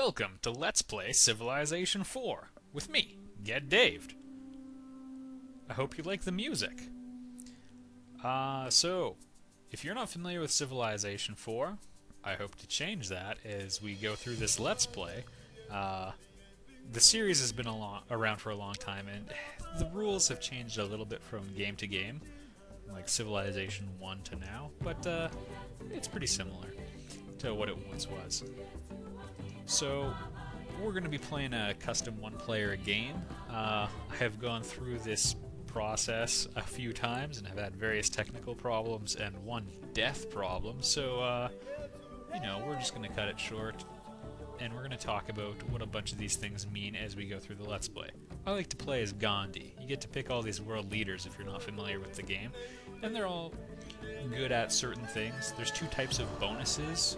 Welcome to Let's Play Civilization 4 with me, Get Daved. I hope you like the music. So, if you're not familiar with Civilization 4, I hope to change that as we go through this Let's Play. The series has been around for a long time, and the rules have changed a little bit from game to game, like Civilization 1 to now, but it's pretty similar to what it once was. So, we're going to be playing a custom one-player game. I have gone through this process a few times and have had various technical problems and one death problem, so, you know, we're just going to cut it short, and we're going to talk about what a bunch of these things mean as we go through the Let's Play. I like to play as Gandhi. You get to pick all these world leaders if you're not familiar with the game, and they're all good at certain things. There's two types of bonuses.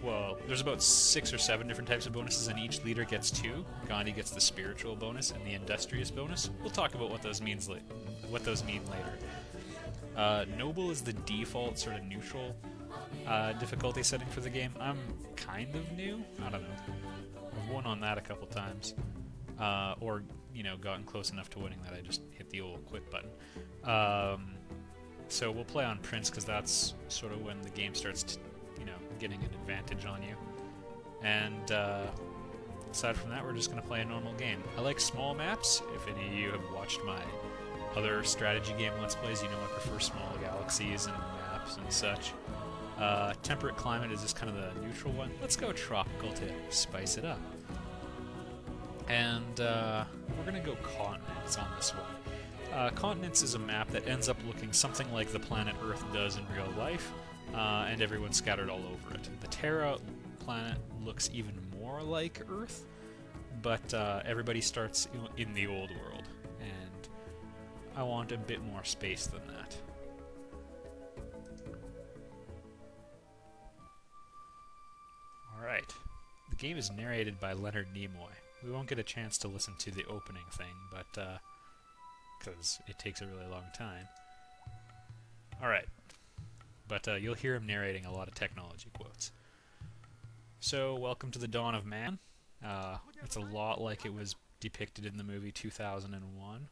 Well, there's about 6 or 7 different types of bonuses, and each leader gets 2. Gandhi gets the spiritual bonus and the industrious bonus. We'll talk about what those mean later. Noble is the default sort of neutral difficulty setting for the game. I'm kind of new. I don't know. I've won on that a couple times, or you know, gotten close enough to winning that I just hit the old quit button. So we'll play on Prince because that's sort of when the game starts getting an advantage on you. And aside from that, we're just going to play a normal game. I like small maps. If any of you have watched my other strategy game Let's Plays, you know I prefer small galaxies and maps and such. Temperate climate is just kind of the neutral one. Let's go tropical to spice it up. And we're going to go continents on this one. Continents is a map that ends up looking something like the planet Earth does in real life. And everyone's scattered all over it. The Terra planet looks even more like Earth, but everybody starts in the old world, and I want a bit more space than that. Alright, the game is narrated by Leonard Nimoy. We won't get a chance to listen to the opening thing, but because it takes a really long time. Alright. But you'll hear him narrating a lot of technology quotes. So, welcome to the dawn of man. It's a lot like it was depicted in the movie 2001.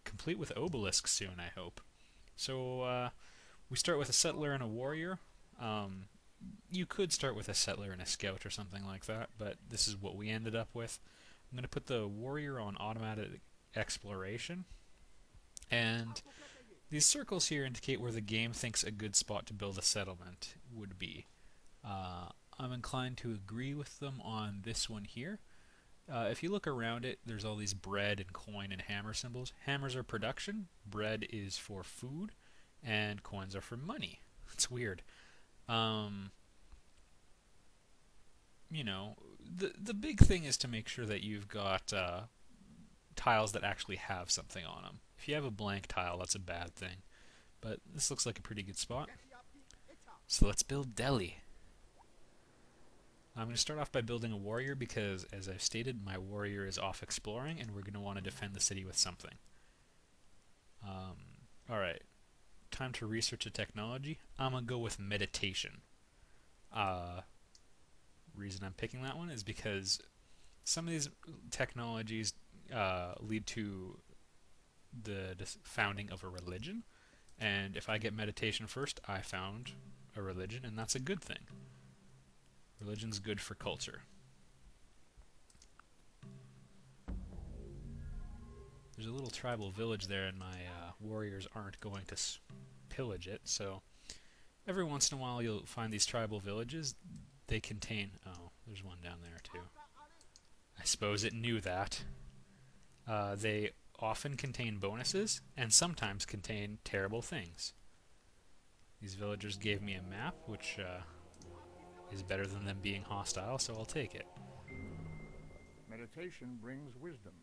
Complete with obelisks soon, I hope. So, we start with a settler and a warrior. You could start with a settler and a scout or something like that, but this is what we ended up with. I'm going to put the warrior on automatic exploration, and these circles here indicate where the game thinks a good spot to build a settlement would be. I'm inclined to agree with them on this one here. If you look around it, there's all these bread and coin and hammer symbols. Hammers are production, bread is for food, and coins are for money. It's weird. You know, the big thing is to make sure that you've got tiles that actually have something on them. If you have a blank tile, that's a bad thing. But this looks like a pretty good spot. So let's build Delhi. I'm going to start off by building a warrior because, as I've stated, my warrior is off exploring and we're going to want to defend the city with something. Alright, time to research a technology. I'm going to go with meditation. Reason I'm picking that one is because some of these technologies lead to the founding of a religion, and if I get meditation first, I found a religion, and that's a good thing. Religion's good for culture. There's a little tribal village there, and my warriors aren't going to pillage it, so every once in a while you'll find these tribal villages. They contain... oh, there's one down there too. I suppose it knew that. They often contain bonuses, and sometimes contain terrible things. These villagers gave me a map, which is better than them being hostile, so I'll take it. Meditation brings wisdom.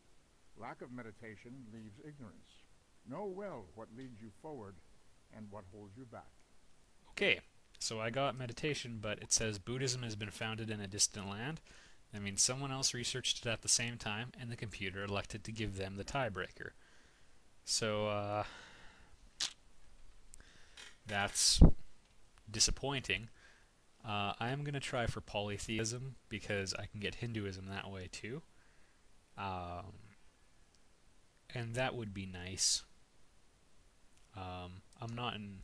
Lack of meditation leaves ignorance. Know well what leads you forward and what holds you back. Okay, so I got meditation, but it says Buddhism has been founded in a distant land. That means someone else researched it at the same time, and the computer elected to give them the tiebreaker. So, that's disappointing. I am going to try for polytheism because I can get Hinduism that way too. Um, and that would be nice. I'm not in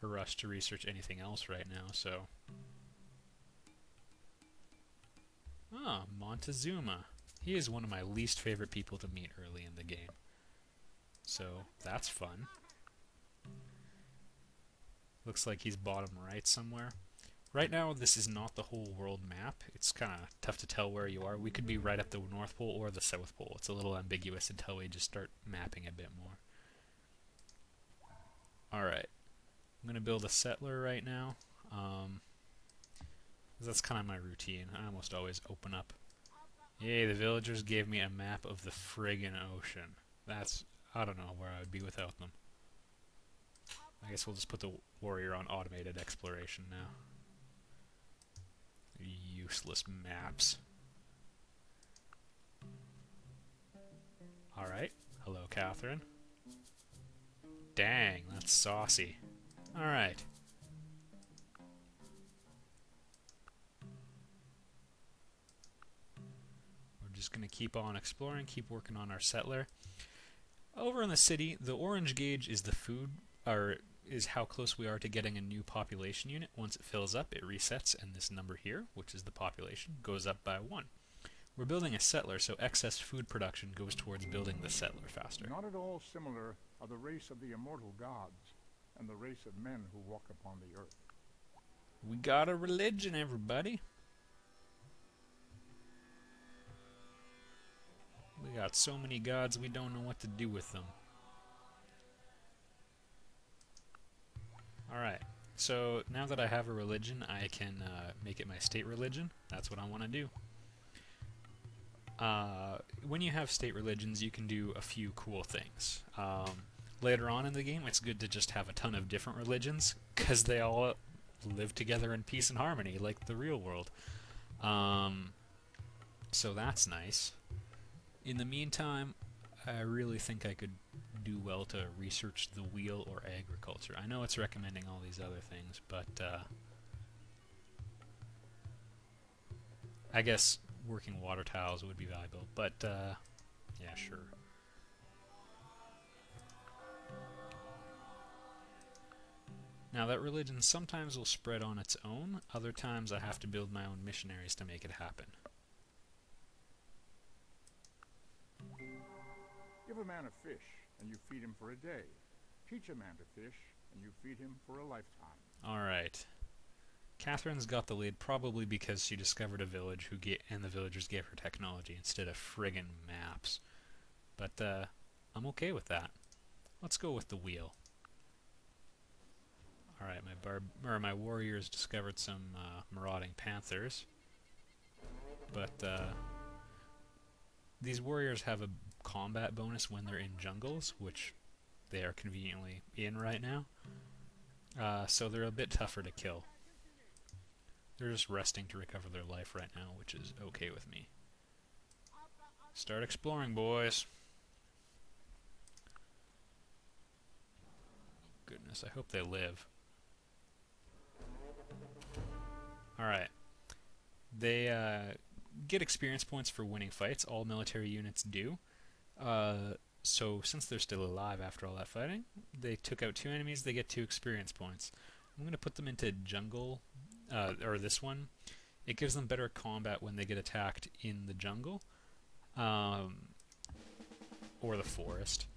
a rush to research anything else right now, so... Ah, Montezuma. He is one of my least favorite people to meet early in the game. So, that's fun. Looks like he's bottom right somewhere. Right now, this is not the whole world map. It's kind of tough to tell where you are. We could be right at the North Pole or the South Pole. It's a little ambiguous until we just start mapping a bit more. Alright. I'm going to build a settler right now. That's kind of my routine. I almost always open up. Yay, the villagers gave me a map of the friggin' ocean. That's... I don't know where I would be without them. I guess we'll just put the warrior on automated exploration now. Useless maps. Alright. Hello, Catherine. Dang, that's saucy. Alright. We're just going to keep on exploring, keep working on our settler. Over in the city, the orange gauge is the food, or is how close we are to getting a new population unit. Once it fills up, it resets, and this number here, which is the population, goes up by 1. We're building a settler, so excess food production goes towards building the settler faster. Not at all similar are the race of the immortal gods and the race of men who walk upon the earth. We got a religion, everybody. We got so many gods, we don't know what to do with them. Alright, so now that I have a religion, I can make it my state religion. That's what I want to do. When you have state religions, you can do a few cool things. Later on in the game, it's good to just have a ton of different religions, because they all live together in peace and harmony, like the real world. So that's nice. In the meantime, I really think I could do well to research the wheel or agriculture. I know it's recommending all these other things, but I guess working water tiles would be valuable, but yeah, sure. Now that religion sometimes will spread on its own, other times I have to build my own missionaries to make it happen. Give a man a fish, and you feed him for a day. Teach a man to fish, and you feed him for a lifetime. Alright. Catherine's got the lead probably because she discovered a village and the villagers gave her technology instead of friggin' maps. But I'm okay with that. Let's go with the wheel. Alright, my warriors discovered some marauding panthers. But these warriors have a combat bonus when they're in jungles, which they are conveniently in right now. So they're a bit tougher to kill. They're just resting to recover their life right now, which is okay with me. Start exploring, boys. Goodness, I hope they live. Alright. They get experience points for winning fights. All military units do. So since they're still alive after all that fighting, they took out 2 enemies, they get 2 experience points. I'm going to put them into jungle, or this one. It gives them better combat when they get attacked in the jungle, or the forest.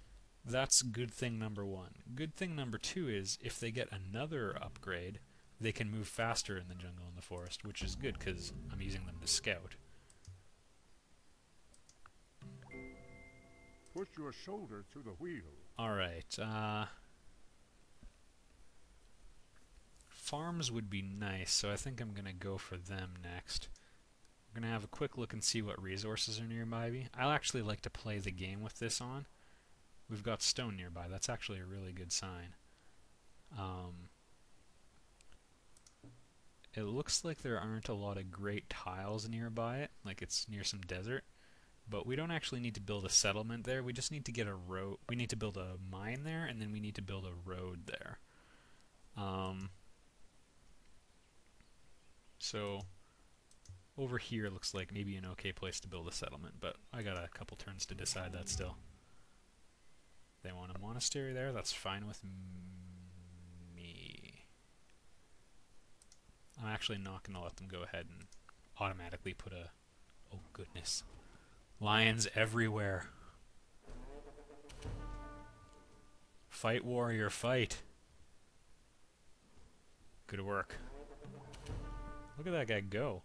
That's good thing number 1. Good thing number 2 is, if they get another upgrade, they can move faster in the jungle and the forest, which is good because I'm using them to scout. Push your shoulder to the wheel. Alright, farms would be nice, so I think I'm going to go for them next. I'm going to have a quick look and see what resources are nearby me. I'll actually like to play the game with this on. We've got stone nearby. That's actually a really good sign. It looks like there aren't a lot of great tiles nearby it, like it's near some desert. But we don't actually need to build a settlement there. We just need to get a road. We need to build a mine there, and then we need to build a road there. So over here looks like maybe an okay place to build a settlement, but I got a couple turns to decide that still. They want a monastery there, that's fine with me. I'm actually not going to let them go ahead and automatically put a... Oh goodness. Lions everywhere. Fight, warrior, fight. Good work. Look at that guy go.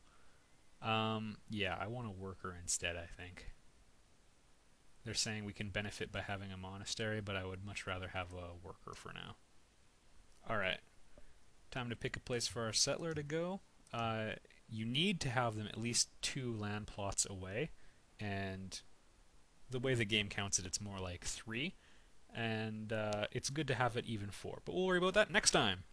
Yeah, I want a worker instead, I think. They're saying we can benefit by having a monastery, but I would much rather have a worker for now. Alright. Time to pick a place for our settler to go. You need to have them at least 2 land plots away, and the way the game counts it, it's more like 3, and it's good to have it even 4. But we'll worry about that next time.